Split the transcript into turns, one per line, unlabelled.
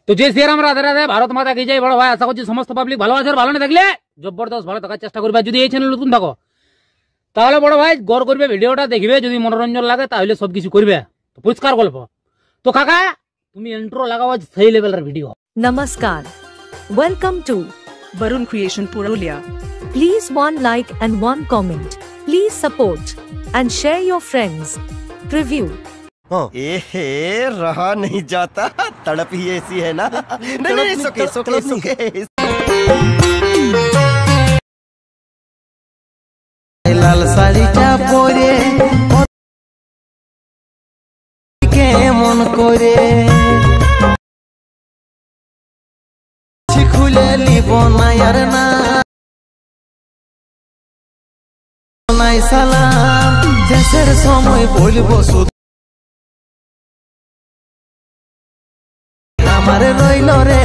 তো যে শ্রীরাম রাধে রাধে, ভারত মাতা কি জয়। বড় ভাই আশা করছি সমস্ত পাবলিক ভালো আছে, ভালো না থাকলে জবরদস্ত ভালো থাকার চেষ্টা করবে। যদি এই চ্যানেল নতুন থাকো তাহলে বড় ভাই গড় করবে, ভিডিওটা দেখবে, যদি মনোরঞ্জন লাগে তাহলে সবকিছু করবে। তো পরিষ্কার গল্প। তো কাকা তুমি ইন্ট্রো লাগাও, সেই লেভেলের video.
Namaskar. Welcome to
Varun Creation Purulia.
Please one like and one comment. Please support and share your friends. Preview.
एहे रहा नहीं जाता, तड़प ही ऐसी है ना। नहीं सुके सुके सुके
लाल साड़ी चा पोरे के मन करे खुले लिब ना यार ना নাই সালাম দেশের সময় বলবো আমার রইল রে